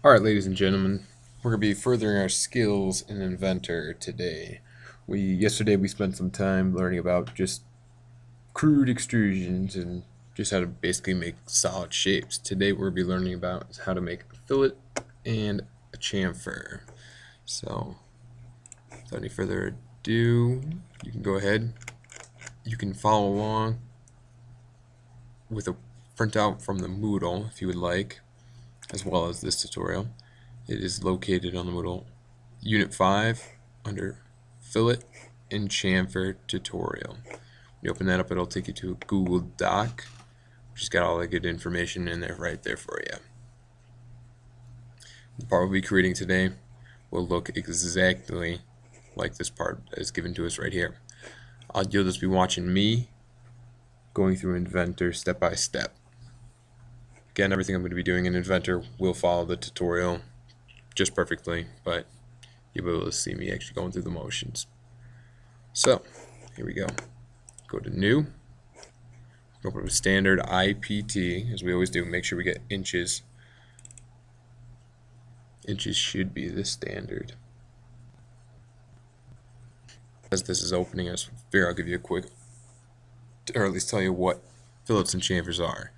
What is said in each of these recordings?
Alright, ladies and gentlemen, we're going to be furthering our skills in Inventor today. Yesterday we spent some time learning about just crude extrusions and just how to basically make solid shapes. Today we're going to be learning about how to make a fillet and a chamfer. So, without any further ado, you can go ahead. You can follow along with a printout from the Moodle if you would like, as well as this tutorial. It is located on the Moodle Unit 5 under Fillet and Chamfer Tutorial. When you open that up, it'll take you to a Google Doc, which has got all the good information in there right there for you. The part we'll be creating today will look exactly like this part that is given to us right here. You'll just be watching me going through Inventor step by step. Again, everything I'm going to be doing in Inventor will follow the tutorial just perfectly, but you'll be able to see me actually going through the motions. So, here we go. Go to New. Open up a standard IPT, as we always do. Make sure we get inches. Inches should be the standard. As this is opening, I figure I'll give you a quick, or at least tell you what fillets and chamfers are.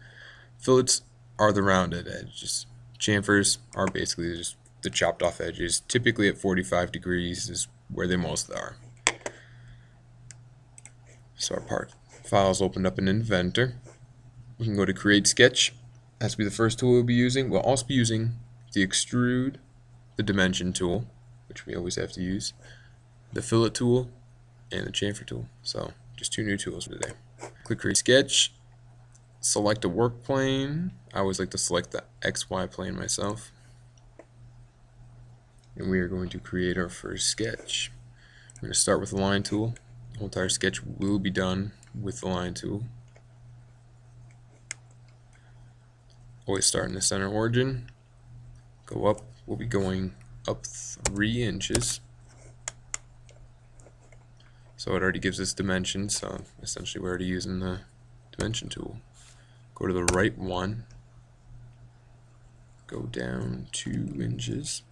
Fillets are the rounded edges. Chamfers are basically just the chopped off edges. Typically at 45 degrees is where they most are. So our part file's opened up in Inventor. We can go to Create Sketch. That's be the first tool we'll be using. We'll also be using the Extrude, the Dimension tool, which we always have to use, the Fillet tool, and the Chamfer tool. So just two new tools for today. Click Create Sketch. Select a work plane. I always like to select the XY plane myself. And we are going to create our first sketch. We're going to start with the line tool. The whole entire sketch will be done with the line tool. Always start in the center origin. Go up. We'll be going up 3 inches. So it already gives us dimensions. So essentially we're already using the dimension tool. Go to the right one, go down 2 inches,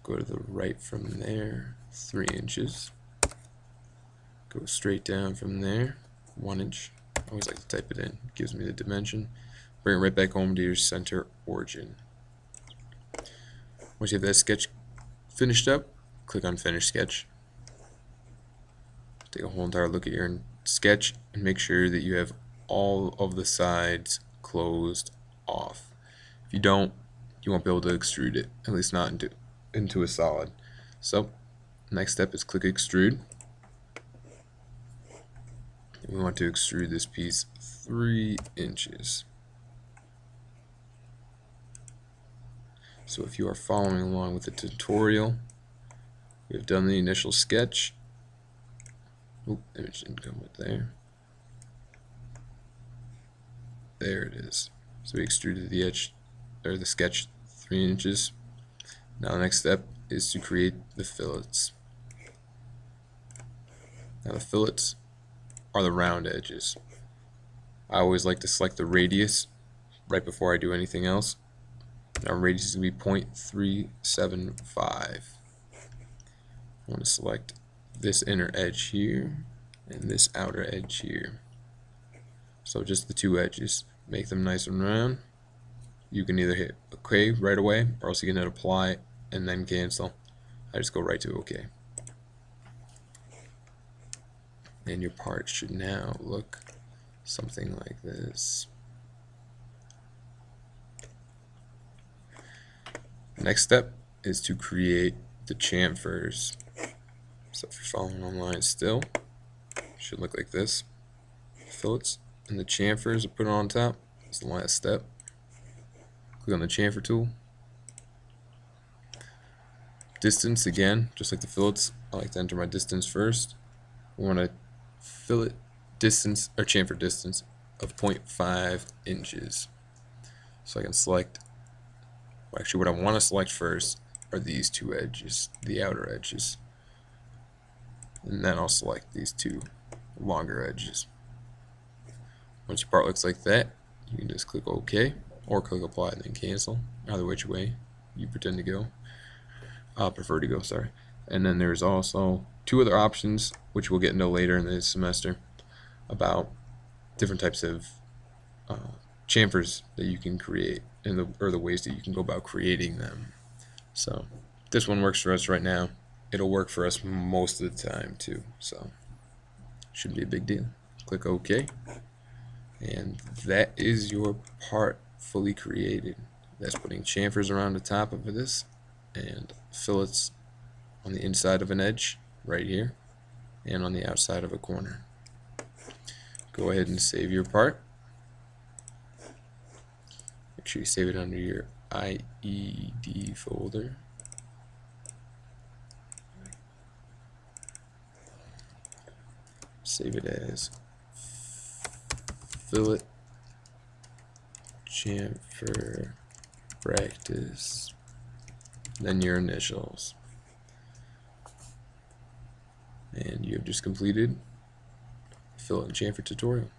go to the right from there, 3 inches, go straight down from there, 1 inch. I always like to type it in, it gives me the dimension. Bring it right back home to your center origin. Once you have that sketch finished up, click on Finish Sketch. Take a whole entire look at your sketch and make sure that you have all of the sides closed off. If you don't, you won't be able to extrude it, at least not into a solid. So next step is click Extrude. We want to extrude this piece 3 inches. So if you are following along with the tutorial, we have done the initial sketch. Oop, image didn't come with there. There it is. So we extruded the edge, or the sketch 3 inches. Now the next step is to create the fillets. Now the fillets are the round edges. I always like to select the radius right before I do anything else. Now radius is going to be 0.375. I want to select this inner edge here and this outer edge here. So just the 2 edges. Make them nice and round. You can either hit OK right away, or else you can hit Apply and then Cancel. I just go right to OK. And your part should now look something like this. Next step is to create the chamfers. So if you're following online still, it should look like this. Fillets and the chamfers are put on top. That's the last step. Click on the chamfer tool. Distance again, just like the fillets, I like to enter my distance first. We want a fillet distance or chamfer distance of 0.5 inches. So I can select, well, actually what I want to select first are these 2 edges, the outer edges. And then I'll select these 2 longer edges. Once your part looks like that, you can just click OK or click Apply and then Cancel, either which way. you pretend to go. Prefer to go, sorry. And then there's also two other options, which we'll get into later in this semester, about different types of chamfers that you can create, and the ways that you can go about creating them. So this one works for us right now. It'll work for us most of the time too, so shouldn't be a big deal. Click OK, and that is your part fully created. That's putting chamfers around the top of this and fillets on the inside of an edge right here and on the outside of a corner. Go ahead and save your part. Make sure you save it under your IED folder. Save it as Fillet Chamfer Practice, then your initials. And you have just completed Fillet and Chamfer tutorial.